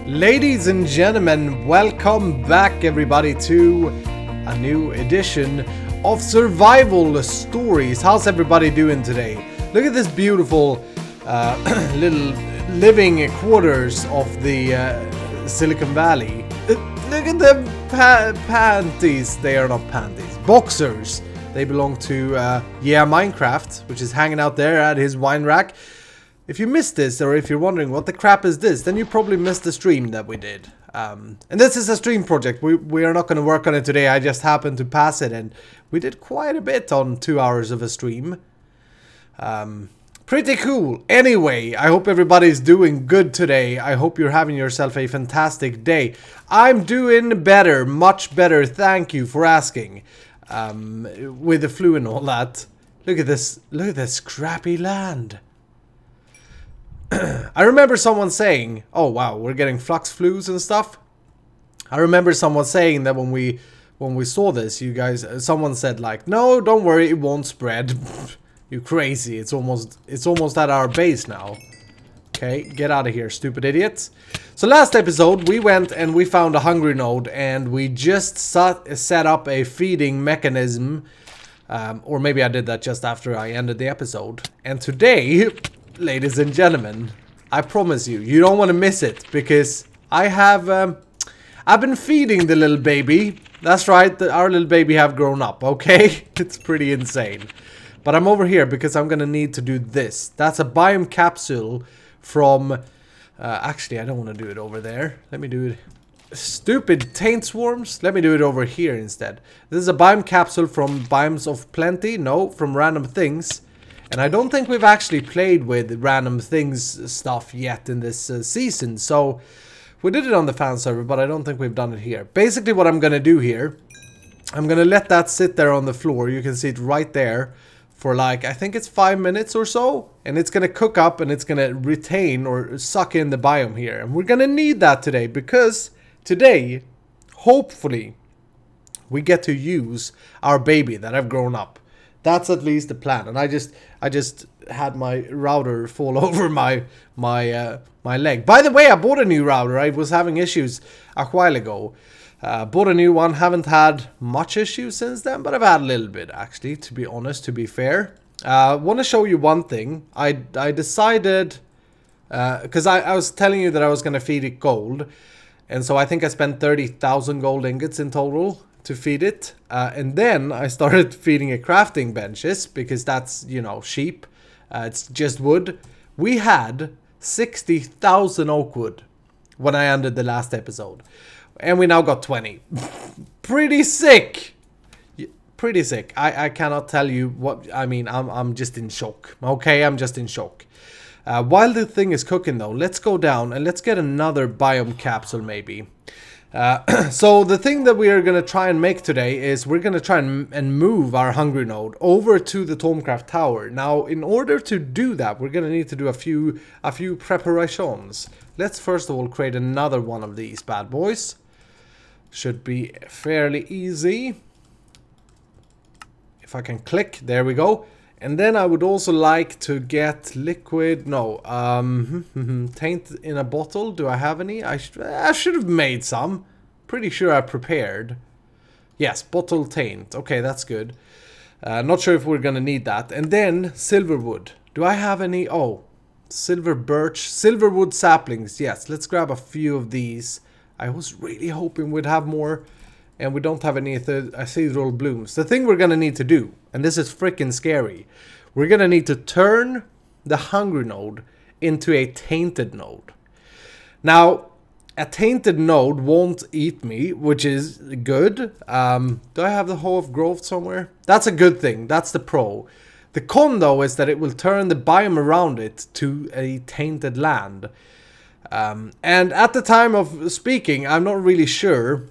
Ladies and gentlemen, welcome back everybody to a new edition of Survival Stories. How's everybody doing today? Look at this beautiful little living quarters of the Silicon Valley. Look at the panties. They are not panties. Boxers. They belong to Minecraft, which is hanging out there at his wine rack. If you missed this, or if you're wondering what the crap is this, then you probably missed the stream that we did. And this is a stream project. We are not going to work on it today. I just happened to pass it, and we did quite a bit on 2 hours of a stream. Pretty cool. Anyway, I hope everybody's doing good today. I hope you're having yourself a fantastic day. I'm doing better, much better. Thank you for asking. With the flu and all that. Look at this crappy land. I remember someone saying, oh wow, we're getting flux flus and stuff. I remember someone saying that when we saw this, you guys, someone said like, no, don't worry, it won't spread. You crazy, it's almost at our base now. Okay, get out of here, stupid idiots. So last episode, we went and we found a hungry node, and we just set up a feeding mechanism. Or maybe I did that just after I ended the episode. And today, ladies and gentlemen, I promise you, you don't want to miss it, because I have, I've been feeding the little baby. That's right, our little baby have grown up, okay? It's pretty insane. But I'm over here because I'm gonna need to do this. That's a biome capsule from, actually I don't want to do it over there. Let me do it. Stupid taint swarms. Let me do it over here instead. This is a biome capsule from BiomesOPlenty. No, from Random Things. And I don't think we've actually played with Random Things stuff yet in this season. So we did it on the fan server, but I don't think we've done it here. Basically what I'm going to do here, I'm going to let that sit there on the floor. You can see it right there for like, I think it's 5 minutes or so. And it's going to cook up and it's going to retain or suck in the biome here. And we're going to need that today, because today, hopefully, we get to use our baby that have grown up. That's at least the plan. And I just had my router fall over my leg. By the way, I bought a new router. I was having issues a while ago. Bought a new one. Haven't had much issues since then, but I've had a little bit actually, to be honest, to be fair. Want to show you one thing. I decided, because I was telling you that I was going to feed it gold. And so I think I spent 30,000 gold ingots in total to feed it, and then I started feeding it crafting benches, because that's, you know, cheap. It's just wood. We had 60,000 oak wood when I ended the last episode, and we now got 20. Pretty sick. Pretty sick. I cannot tell you what I mean. I'm just in shock. Okay, I'm just in shock. While the thing is cooking though, let's go down and let's get another biome capsule maybe. So the thing that we are going to try and make today is we're going to try and move our hungry node over to the Tomcraft tower. Now, in order to do that, we're going to need to do a few preparations. Let's first of all create another one of these bad boys. Should be fairly easy. If I can click, there we go. And then I would also like to get liquid, no, taint in a bottle. Do I have any? I should have made some. Pretty sure I prepared. Yes, bottle taint. Okay, that's good. Not sure if we're gonna need that. And then silver wood. Do I have any? Oh, silver birch, silver wood saplings. Yes, let's grab a few of these. I was really hoping we'd have more. And we don't have any ethereal blooms. The thing we're going to need to do, and this is freaking scary, we're going to need to turn the hungry node into a tainted node. Now, a tainted node won't eat me, which is good. Do I have the Hoe of Growth somewhere? That's a good thing. That's the pro. The con, though, is that it will turn the biome around it to a tainted land. And at the time of speaking, I'm not really sure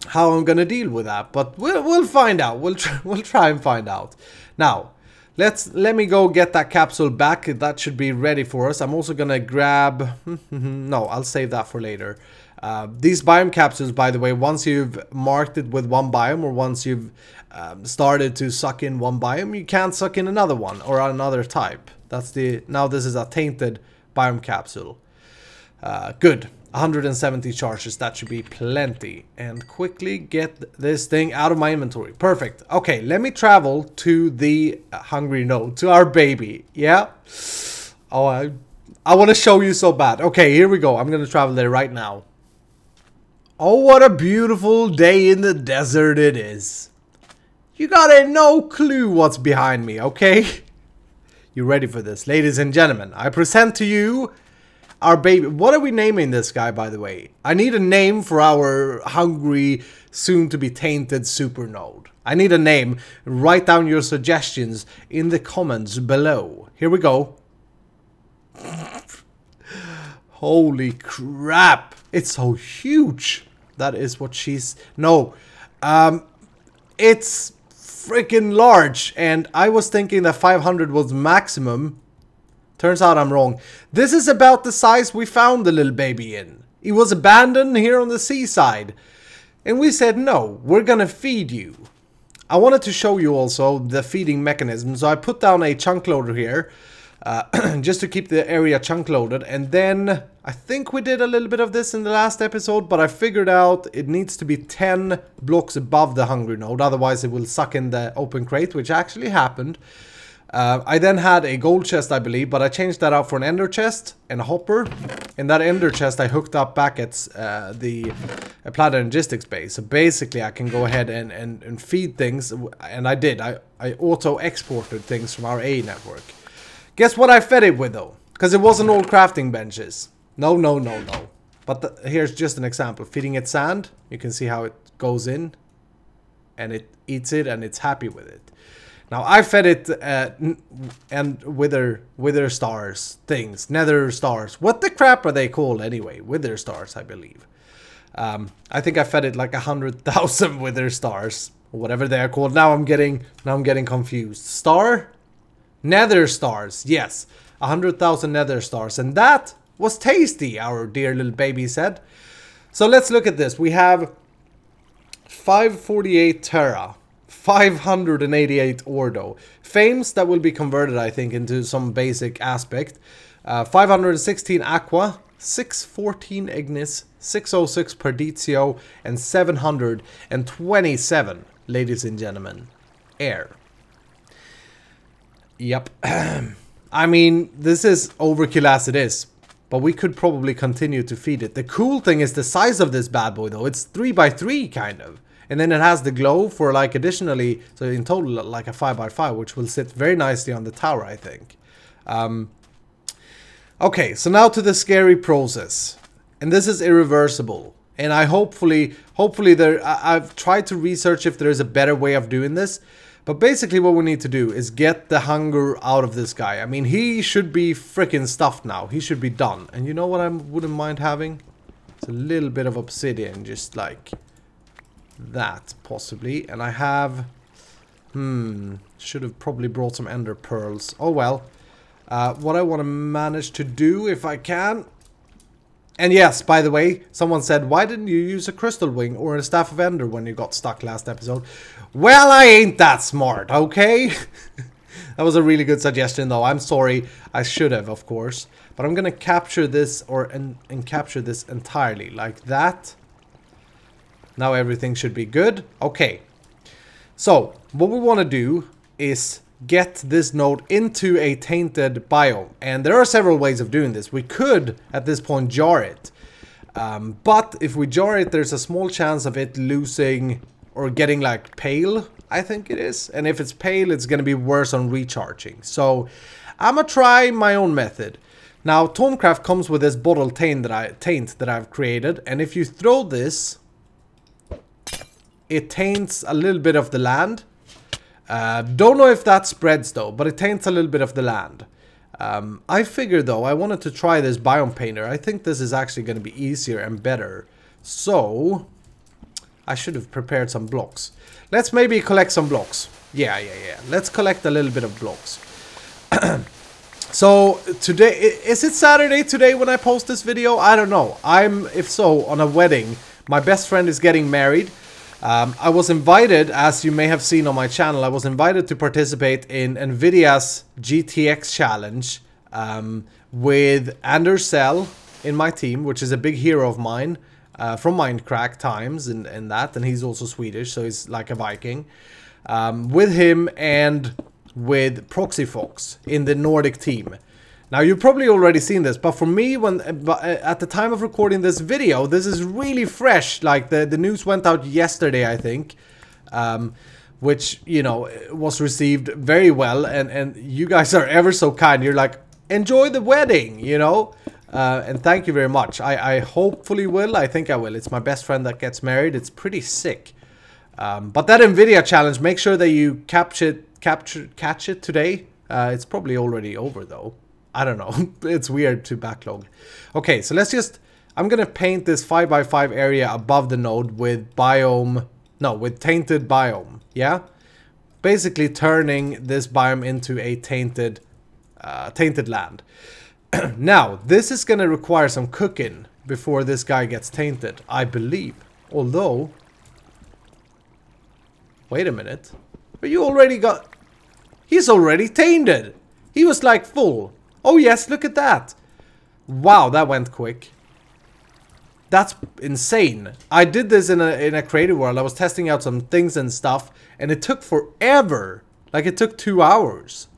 how I'm gonna deal with that, but we'll find out. We'll try and find out. Now, let me go get that capsule back. That should be ready for us. I'm also gonna grab. No, I'll save that for later. These biome capsules, by the way, once you've marked it with one biome, or once you've started to suck in one biome, you can't suck in another one or another type. That's the. Now this is a tainted biome capsule. Good. 170 charges, that should be plenty. And quickly get this thing out of my inventory. Perfect. Okay, let me travel to the hungry node, to our baby. Yeah? Oh, I want to show you so bad. Okay, here we go. I'm going to travel there right now. Oh, what a beautiful day in the desert it is. You got no clue what's behind me, okay? You ready for this? Ladies and gentlemen, I present to you our baby. What are we naming this guy, by the way? I need a name for our hungry, soon-to-be tainted supernode. I need a name. Write down your suggestions in the comments below. Here we go. Holy crap. It's so huge. That is what she's... No. It's freaking large. And I was thinking that 500 was maximum. Turns out I'm wrong. This is about the size we found the little baby in. He was abandoned here on the seaside. And we said, no, we're gonna feed you. I wanted to show you also the feeding mechanism. So I put down a chunk loader here. Just to keep the area chunk loaded. And then I think we did a little bit of this in the last episode, but I figured out it needs to be 10 blocks above the hungry node, otherwise it will suck in the open crate, which actually happened. I then had a gold chest, I believe, but I changed that out for an ender chest and a hopper. And that ender chest I hooked up back at the Planet Logistics base. So basically I can go ahead and feed things, and I did. I auto-exported things from our A network. Guess what I fed it with though? Because it wasn't all crafting benches. No. But here's just an example. Feeding it sand. You can see how it goes in. And it eats it and it's happy with it. Now I fed it and wither stars things. Nether stars. What the crap are they called anyway? Wither stars, I believe. I think I fed it like 100,000 wither stars. Or whatever they are called. Now I'm getting confused. Star? Nether stars, yes, 100,000 nether stars, and that was tasty, our dear little baby said. So let's look at this. We have 548 Terra, 588 Ordo, Fames that will be converted, I think, into some basic aspect, 516 Aqua, 614 Ignis, 606 Perditio, and 727, ladies and gentlemen, Air. Yep. I mean, this is overkill as it is, but we could probably continue to feed it. The cool thing is the size of this bad boy though. It's 3x3 kind of. And then it has the glow for like additionally, so in total like a 5x5, which will sit very nicely on the tower, I think. Okay, so now to the scary process. And this is irreversible. And I hopefully I've tried to research if there is a better way of doing this. But basically what we need to do is get the hunger out of this guy. I mean, he should be freaking stuffed now. He should be done. And you know what I wouldn't mind having? It's a little bit of obsidian, just like that, possibly. And I have... should have probably brought some ender pearls. Oh well. What I want to manage to do, if I can... And yes, by the way, someone said, why didn't you use a CrystalWing or a Staff of Ender when you got stuck last episode? Well, I ain't that smart, okay? That was a really good suggestion, though. I'm sorry. I should have, of course. But I'm going to capture this and capture this entirely, like that. Now everything should be good. Okay. So, what we want to do is get this node into a tainted biome. And there are several ways of doing this. We could, at this point, jar it. But if we jar it, there's a small chance of it losing or getting like pale, I think it is. And if it's pale, it's going to be worse on recharging. So I'm going to try my own method. Now, Tomecraft comes with this bottle taint that I've created. And if you throw this, it taints a little bit of the land. Don't know if that spreads though, but it taints a little bit of the land. I figured though, I wanted to try this biome painter. I think this is actually going to be easier and better. So, I should have prepared some blocks. Let's maybe collect some blocks. Yeah. Let's collect a little bit of blocks. So, today, is it Saturday today when I post this video? I don't know. I'm, if so, on a wedding. My best friend is getting married. I was invited, as you may have seen on my channel, I was invited to participate in NVIDIA's GTX challenge with Andercell, in my team, which is a big hero of mine from Minecraft times and that, and he's also Swedish, so he's like a Viking. With him and with ProxyFox in the Nordic team. Now, you've probably already seen this, but for me, at the time of recording this video, this is really fresh. Like, the news went out yesterday, I think, which, you know, was received very well, and you guys are ever so kind. You're like, enjoy the wedding, you know, and thank you very much. I hopefully will. I think I will. It's my best friend that gets married. It's pretty sick. But that NVIDIA challenge, make sure that you catch it today. It's probably already over, though. I don't know. It's weird to backlog. Okay, so let's just... I'm gonna paint this 5x5 area above the node with with tainted biome. Yeah? Basically turning this biome into a tainted land. Now, this is gonna require some cooking before this guy gets tainted, I believe. Although... Wait a minute. But you already got... He's already tainted! He was like full. Oh yes, look at that. Wow, that went quick. That's insane. I did this in a creative world. I was testing out some things and stuff, and it took forever. Like, it took 2 hours.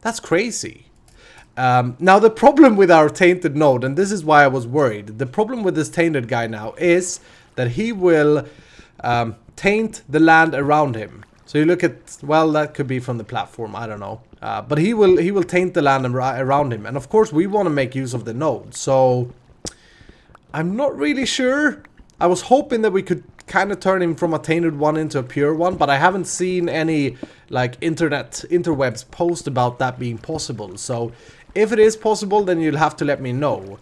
That's crazy. Now, the problem with our tainted node, and this is why I was worried. The problem with this tainted guy now is that he will taint the land around him. So you look at, well, that could be from the platform, I don't know. But he will taint the land around him. And of course, we want to make use of the node. So I'm not really sure. I was hoping that we could kind of turn him from a tainted one into a pure one. But I haven't seen any, like, interwebs post about that being possible. So if it is possible, then you'll have to let me know.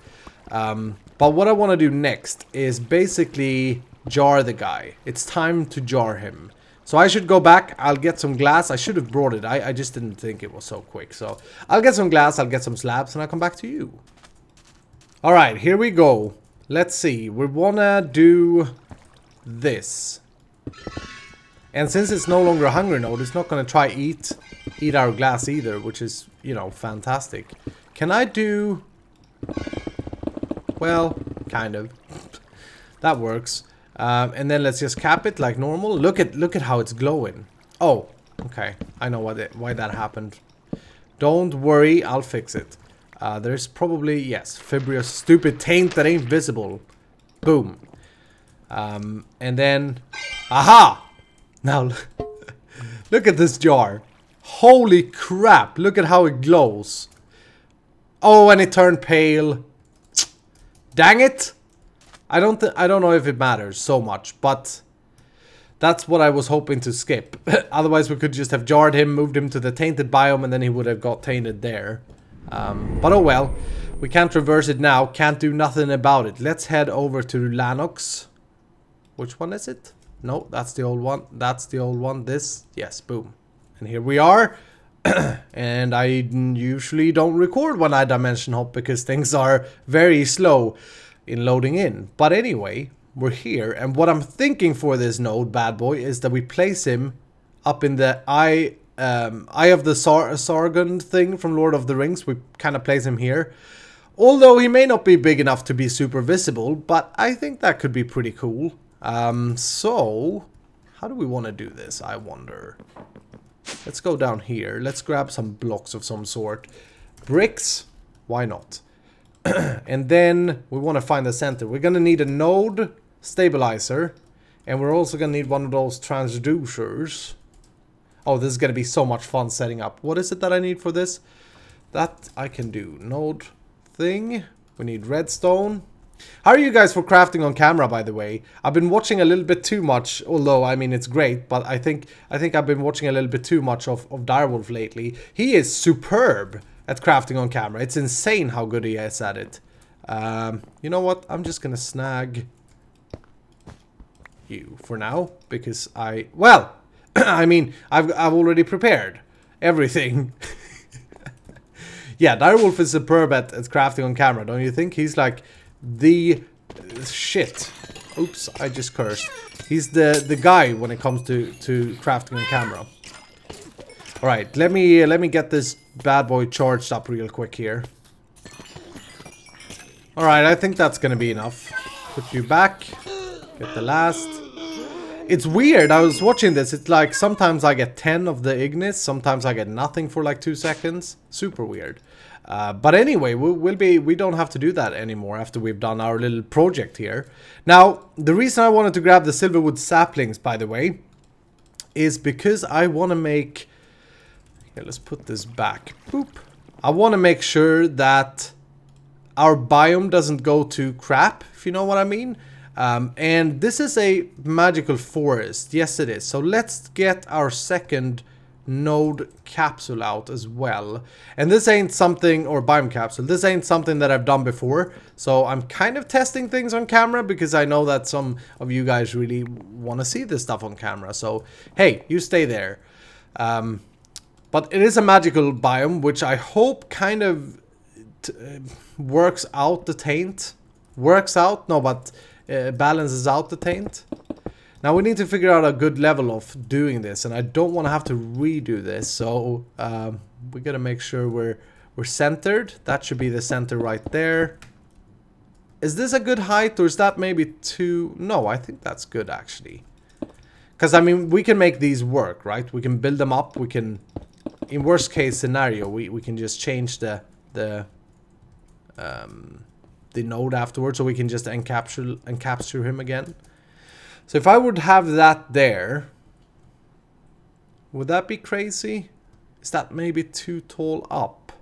But what I want to do next is basically jar the guy. It's time to jar him. So I should go back, I'll get some glass. I should have brought it, I just didn't think it was so quick. So I'll get some glass, I'll get some slabs, and I'll come back to you. Alright, here we go. Let's see, we wanna do this. And since it's no longer a hungry node, it's not gonna try eat our glass either, which is, you know, fantastic. Can I do... Well, kind of. That works. And then let's just cap it like normal. Look at how it's glowing. Oh, okay. I know why that happened. Don't worry, I'll fix it. There's probably, yes, fibrous stupid taint that ain't visible. Boom. And then, aha! Now, look at this jar. Holy crap! Look at how it glows. Oh, and it turned pale. Dang it! I don't know if it matters so much, but that's what I was hoping to skip. Otherwise, we could just have jarred him, moved him to the tainted biome, and then he would have got tainted there. But oh well, we can't reverse it now. Can't do nothing about it. Let's head over to Lanox. Which one is it? No, that's the old one. That's the old one. This, yes, boom. And here we are. And I usually don't record when I dimension hop because things are very slow in loading in. But anyway, we're here, and what I'm thinking for this node, bad boy, is that we place him up in the Eye of the Sargon thing from Lord of the Rings. We kind of place him here. Although he may not be big enough to be super visible, but I think that could be pretty cool. So, how do we want to do this, I wonder? Let's go down here. Let's grab some blocks of some sort. Bricks? Why not? And then we want to find the center. We're going to need a node stabilizer. And we're also going to need one of those transducers. Oh, this is going to be so much fun setting up. What is it that I need for this? That I can do. Node thing. We need redstone. How are you guys for crafting on camera, by the way? I've been watching a little bit too much. Although, I mean, it's great. But I think I've been watching a little bit too much of Direwolf lately. He is superb at crafting on camera. It's insane how good he is at it. You know what? I'm just gonna snag you for now because well, I mean, I've already prepared everything. Yeah, Direwolf is superb at crafting on camera, don't you think? He's like the shit. Oops, I just cursed. He's the guy when it comes to crafting on camera. All right, let me get this bad boy charged up real quick here. Alright, I think that's gonna be enough. Put you back. Get the last. It's weird, I was watching this, it's like sometimes I get 10 of the Ignis, sometimes I get nothing for like 2 seconds. Super weird. But anyway, we don't have to do that anymore after we've done our little project here. Now, the reason I wanted to grab the silverwood saplings, by the way, is because I want to make... Here, let's put this back. Boop. I want to make sure that our biome doesn't go to crap, if you know what I mean. And this is a magical forest. Yes, it is. So let's get our second node capsule out as well. And this ain't something, or biome capsule, this ain't something that I've done before. So I'm kind of testing things on camera because I know that some of you guys really want to see this stuff on camera. So, hey, you stay there. But it is a magical biome, which I hope kind of works out the taint. Balances out the taint. Now we need to figure out a good level of doing this, and I don't want to have to redo this, so we gotta make sure we're centered. That should be the center right there. Is this a good height, or is that maybe too... No, I think that's good actually. Because I mean, we can make these work, right? We can build them up, we can... In worst case scenario, we can just change the node afterwards, so we can just encapture him again. So if I would have that there, would that be crazy? Is that maybe too tall up?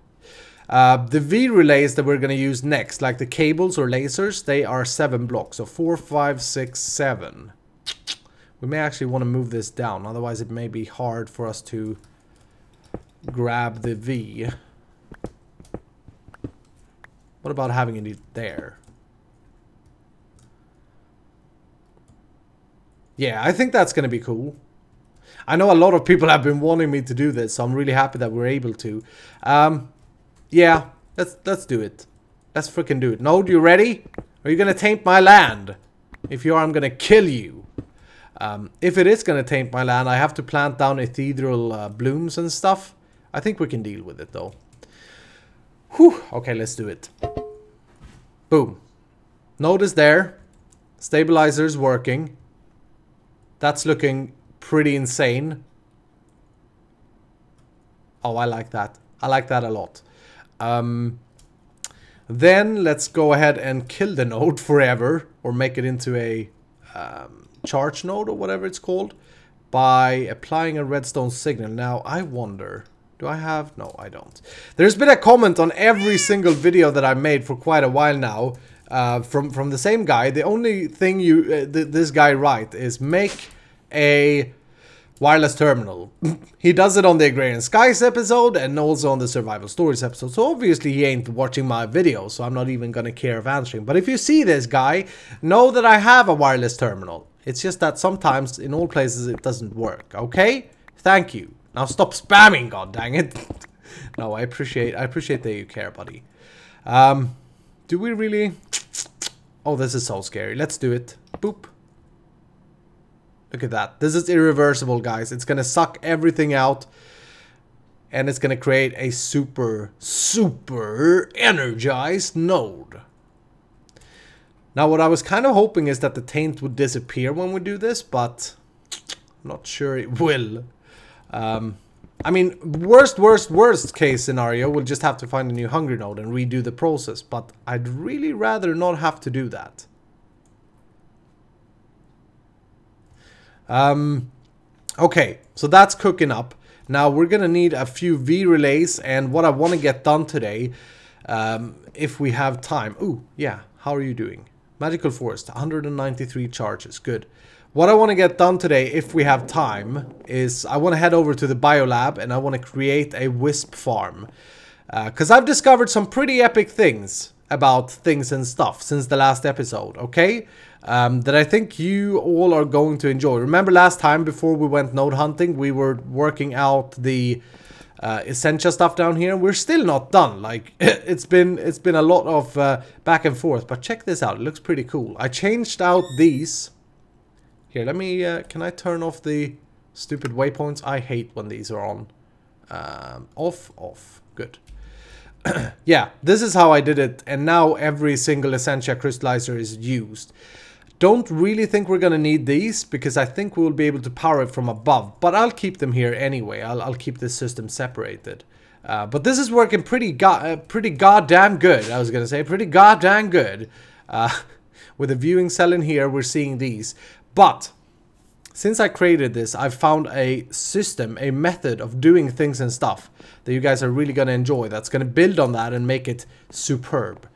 The V relays that we're going to use next, like the cables or lasers, they are 7 blocks. So 4, 5, 6, 7. We may actually want to move this down, otherwise it may be hard for us to grab the V. What about having it there? Yeah, I think that's going to be cool. I know a lot of people have been wanting me to do this, so I'm really happy that we're able to. Yeah, let's do it. Let's freaking do it. Node, you ready? Are you going to taint my land? If you are, I'm going to kill you. If it is going to taint my land, I have to plant down ethereal blooms and stuff. I think we can deal with it, though. Whew. Okay, let's do it. Boom. Node is there. Stabilizer's working. That's looking pretty insane. Oh, I like that. I like that a lot. Then let's go ahead and kill the node forever, or make it into a charge node or whatever it's called, by applying a redstone signal. Now, I wonder... Do I have? No, I don't. There's been a comment on every single video that I made for quite a while now, from the same guy. The only thing this guy writes is make a wireless terminal. He does it on the Agrarian Skies episode and also on the Survival Stories episode. So obviously he ain't watching my videos, so I'm not even gonna care of answering. But if you see this guy, know that I have a wireless terminal. It's just that sometimes in all places it doesn't work. Okay? Thank you. Now stop spamming, god dang it. No, I appreciate that you care, buddy. Do we really? Oh, this is so scary. Let's do it. Boop. Look at that. This is irreversible, guys. It's gonna suck everything out. And it's gonna create a super energized node. Now, what I was kind of hoping is that the taint would disappear when we do this, but I'm not sure it will. I mean, worst case scenario, we'll just have to find a new hungry node and redo the process, but I'd really rather not have to do that. Okay, so that's cooking up. Now we're gonna need a few V relays, and what I want to get done today, if we have time. Ooh, yeah, how are you doing? Magical Forest, 193 charges, good. What I want to get done today, if we have time, is I want to head over to the biolab and I want to create a wisp farm. Because I've discovered some pretty epic things about things and stuff since the last episode, okay? That I think you all are going to enjoy. Remember last time, before we went node hunting, we were working out the Essentia stuff down here. We're still not done. Like, it's been a lot of back and forth, but check this out. It looks pretty cool. I changed out these. Here, let me, can I turn off the stupid waypoints? I hate when these are on. Off, good. yeah, this is how I did it, and now every single Essentia crystallizer is used. Don't really think we're gonna need these, because I think we'll be able to power it from above, but I'll keep them here anyway. I'll keep this system separated. But this is working pretty goddamn good. I was gonna say pretty goddamn good. With a viewing cell in here, we're seeing these. But since I created this, I've found a system, a method of doing things and stuff that you guys are really gonna enjoy. That's gonna build on that and make it superb.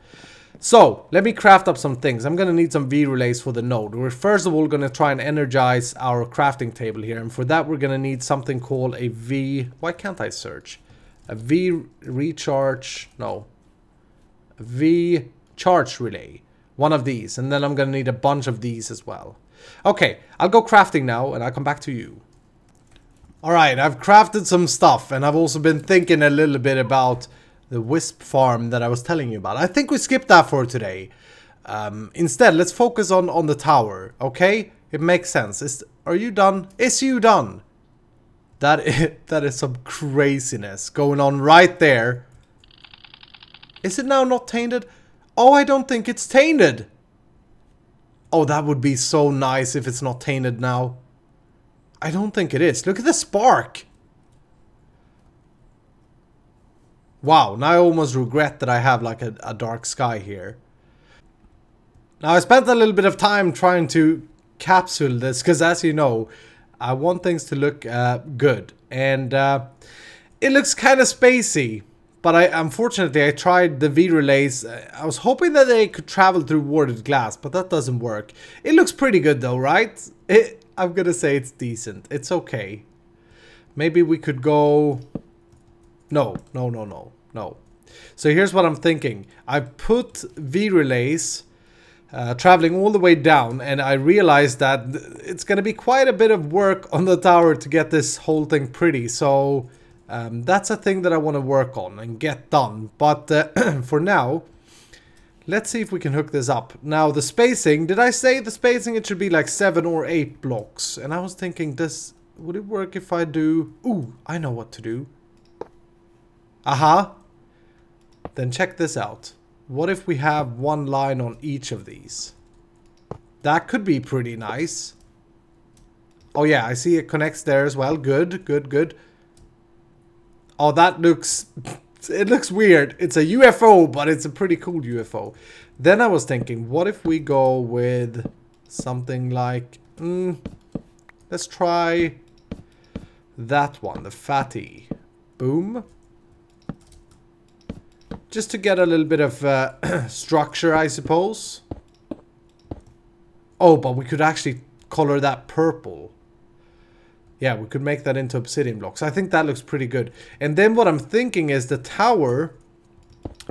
So, let me craft up some things. I'm gonna need some V-relays for the node. We're first of all gonna try and energize our crafting table here. And for that, we're gonna need something called a V... Why can't I search? A V recharge... No. A V charge relay. One of these. And then I'm gonna need a bunch of these as well. Okay, I'll go crafting now and I'll come back to you. Alright, I've crafted some stuff. And I've also been thinking a little bit about the wisp farm that I was telling you about. I think we skipped that for today. Instead, let's focus on the tower, okay? It makes sense. Are you done? Is you done? That is some craziness going on right there. Is it now not tainted? Oh, I don't think it's tainted. Oh, that would be so nice if it's not tainted now. I don't think it is. Look at the spark. Wow, now I almost regret that I have like a dark sky here. Now I spent a little bit of time trying to capsule this because, as you know, I want things to look good. And it looks kind of spacey. But unfortunately I tried the V-relays. I was hoping that they could travel through warded glass, but that doesn't work. It looks pretty good though, right? I'm gonna say it's decent. It's okay. Maybe we could go... No. So here's what I'm thinking. I put V-relays traveling all the way down, and I realized that it's going to be quite a bit of work on the tower to get this whole thing pretty. So that's a thing that I want to work on and get done. But for now, let's see if we can hook this up. Now the spacing, did I say the spacing? It should be like 7 or 8 blocks. And I was thinking, would it work if I do... Ooh, I know what to do. Aha. Then check this out. What if we have one line on each of these? That could be pretty nice. Oh yeah, I see it connects there as well. Good. Oh, that looks... It looks weird. It's a UFO, but it's a pretty cool UFO. Then I was thinking, what if we go with something like... let's try that one, the fatty. Boom. Just to get a little bit of structure, I suppose. Oh, but we could actually color that purple. Yeah, we could make that into obsidian blocks. I think that looks pretty good. And then what I'm thinking is the tower,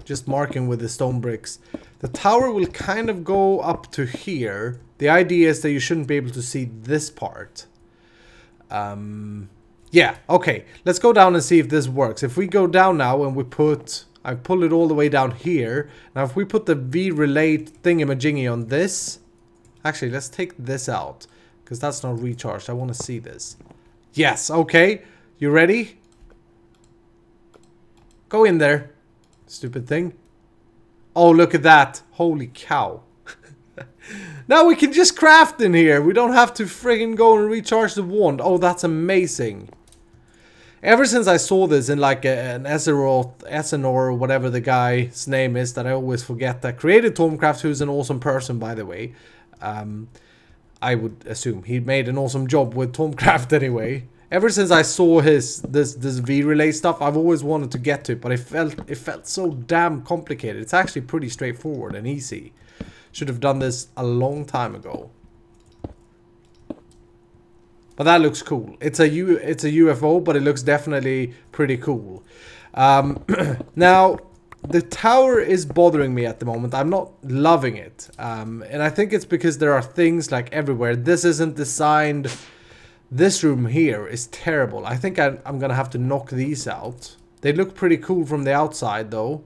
just marking with the stone bricks, the tower will kind of go up to here. The idea is that you shouldn't be able to see this part. Yeah, okay. Let's go down and see if this works. If we go down now and we put... I pull it all the way down here. Now if we put the V-relay thingamajiggy on this... Actually, let's take this out. Because that's not recharged. I want to see this. Yes, okay. You ready? Go in there. Stupid thing. Oh, look at that. Holy cow. Now we can just craft in here. We don't have to friggin' go and recharge the wand. Oh, that's amazing. Ever since I saw this in like an Essenor or whatever the guy's name is that I always forget, that created Tomcraft, who's an awesome person, by the way. I would assume he made an awesome job with Tomcraft anyway. Ever since I saw this V-relay stuff, I've always wanted to get to it, but it felt so damn complicated. It's actually pretty straightforward and easy. Should have done this a long time ago. But that looks cool. It's a UFO, but it looks definitely pretty cool. Now, the tower is bothering me at the moment. I'm not loving it. And I think it's because there are things like everywhere. This isn't designed... This room here is terrible. I think I'm gonna have to knock these out. They look pretty cool from the outside, though.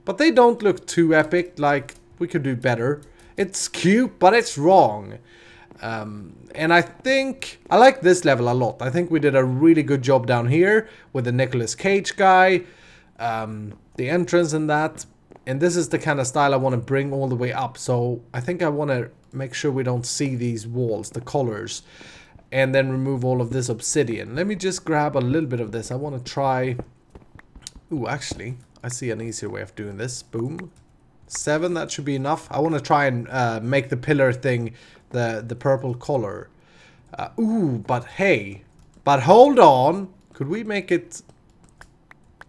But they don't look too epic. Like, we could do better. It's cute, but it's wrong. And I think I like this level a lot. I think we did a really good job down here with the Nicolas Cage guy. the entrance and that. And this is the kind of style I want to bring all the way up. So I think I want to make sure we don't see these walls, the colors. And then remove all of this obsidian. Let me just grab a little bit of this. I want to try... Ooh, actually, I see an easier way of doing this. Boom. 7, that should be enough. I want to try and make the pillar thing the purple color. Ooh, but hey. But hold on. Could we make it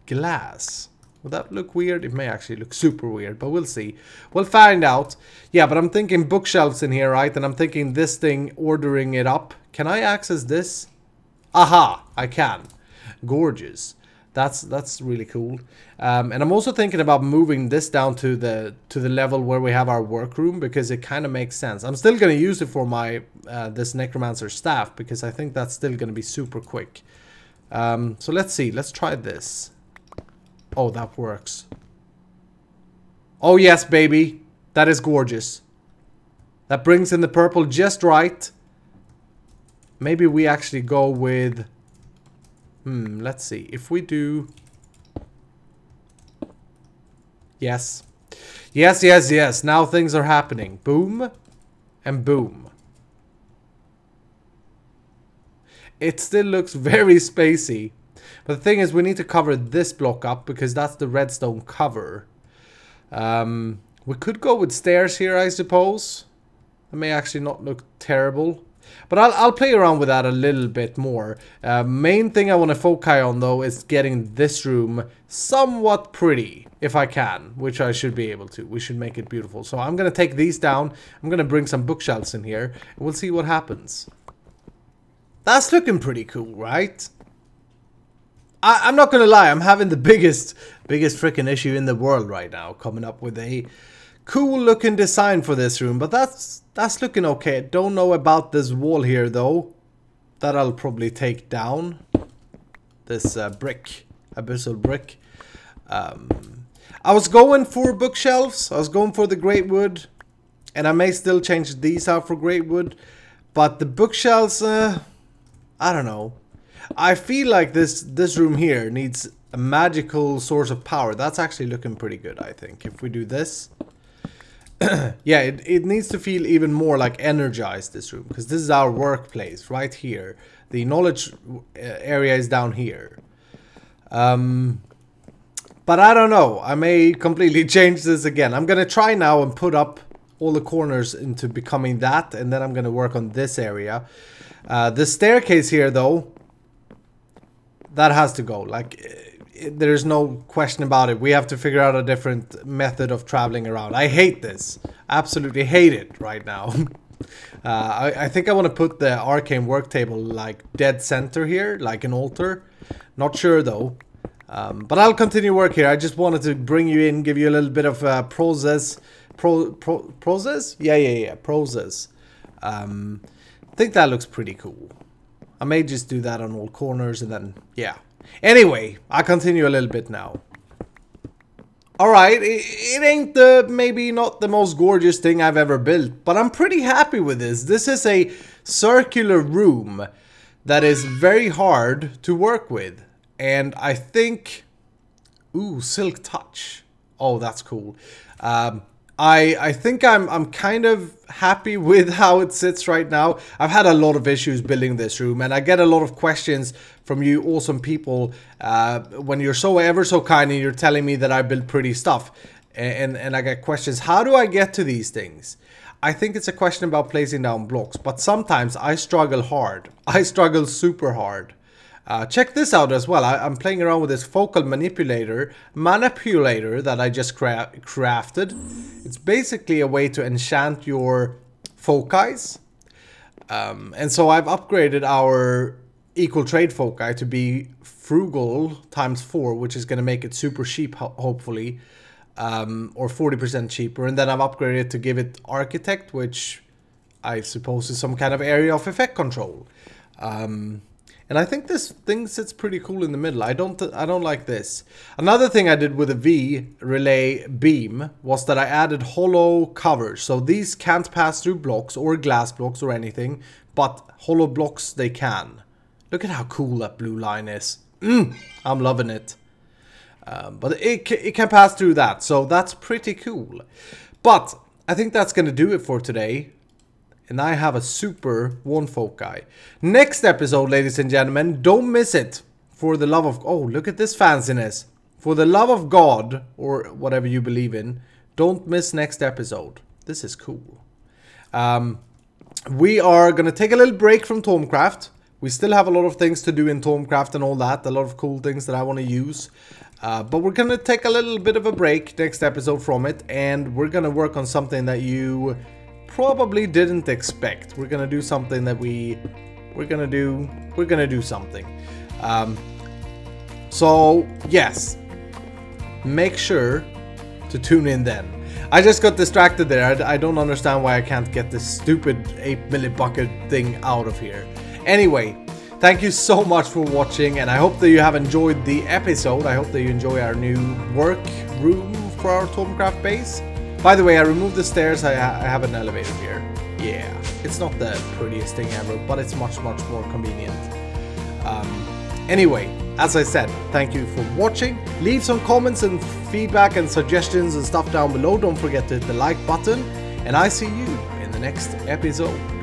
glass? Would that look weird? It may actually look super weird, but we'll see. We'll find out. Yeah, but I'm thinking bookshelves in here, right? And I'm thinking this thing, ordering it up. Can I access this? Aha, I can. Gorgeous. That's really cool. And I'm also thinking about moving this down to the level where we have our workroom, because it kind of makes sense. I'm still going to use it for my this necromancer staff, because I think that's still going to be super quick. So let's see. Let's try this. Oh, that works. Oh yes, baby. That is gorgeous. That brings in the purple just right. Maybe we actually go with... let's see. If we do... Yes. Yes, yes, yes. Now things are happening. Boom. And boom. It still looks very spacey. But the thing is, we need to cover this block up, because that's the redstone cover. We could go with stairs here, I suppose. It may actually not look terrible. But I'll play around with that a little bit more. Main thing I want to focus on, though, is getting this room somewhat pretty, if I can, which I should be able to. We should make it beautiful. So I'm going to take these down. I'm going to bring some bookshelves in here, and we'll see what happens. That's looking pretty cool, right? I'm not going to lie. I'm having the biggest freaking issue in the world right now, coming up with a cool looking design for this room, but that's looking okay. Don't know about this wall here though. That I'll probably take down. This brick, abyssal brick. I was going for bookshelves. I was going for the great wood, and I may still change these out for great wood. But the bookshelves, I don't know. I feel like this room here needs a magical source of power. That's actually looking pretty good, I think. If we do this. Yeah, it needs to feel even more like energized, this room, because this is our workplace right here. The knowledge area is down here. But I don't know. I may completely change this again. I'm going to try now and put up all the corners into becoming that, and then I'm going to work on this area. The staircase here, though, that has to go. Like, there's no question about it. We have to figure out a different method of traveling around. I hate this. Absolutely hate it right now. I think I want to put the arcane work table like dead center here, like an altar. Not sure though. But I'll continue work here. I just wanted to bring you in, give you a little bit of process. Process? Yeah, process. I think that looks pretty cool. I may just do that on all corners and then, yeah. Anyway, I'll continue a little bit now. Alright, it ain't maybe not the most gorgeous thing I've ever built, but I'm pretty happy with this. This is a circular room that is very hard to work with. And I think... Ooh, silk touch. Oh, that's cool. I think I'm kind of happy with how it sits right now. I've had a lot of issues building this room, and I get a lot of questions from you awesome people when you're so ever so kind and you're telling me that I build pretty stuff. And I get questions, how do I get to these things? I think it's a question about placing down blocks, but sometimes I struggle hard. I struggle super hard. Check this out as well. I'm playing around with this focal manipulator that I just crafted. It's basically a way to enchant your foci. And so I've upgraded our equal trade foci to be frugal times 4, which is going to make it super cheap, hopefully, or 40% cheaper. And then I've upgraded it to give it architect, which I suppose is some kind of area of effect control. And I think this thing sits pretty cool in the middle. I don't like this. Another thing I did with a V relay beam was that I added hollow covers. So these can't pass through blocks or glass blocks or anything, but hollow blocks they can. Look at how cool that blue line is. I'm loving it. But it can pass through that, so that's pretty cool. But I think that's going to do it for today. And I have a super one foci. Next episode, ladies and gentlemen, don't miss it. For the love of... Oh, look at this fanciness. For the love of God, or whatever you believe in, don't miss next episode. This is cool. We are going to take a little break from Tomecraft. We still have a lot of things to do in Tomecraft and all that. A lot of cool things that I want to use. But we're going to take a little bit of a break next episode from it. And we're going to work on something that you probably didn't expect. We're going to do something that we're going to do something. So, yes. Make sure to tune in then. I just got distracted there. I don't understand why I can't get this stupid 8 millibucket thing out of here. Anyway, thank you so much for watching, and I hope that you have enjoyed the episode. I hope that you enjoy our new work room for our Tomecraft base. By the way, I removed the stairs. I have an elevator here. Yeah, it's not the prettiest thing ever, but it's much more convenient. Anyway, as I said, thank you for watching. Leave some comments and feedback and suggestions and stuff down below. Don't forget to hit the like button, and I see you in the next episode.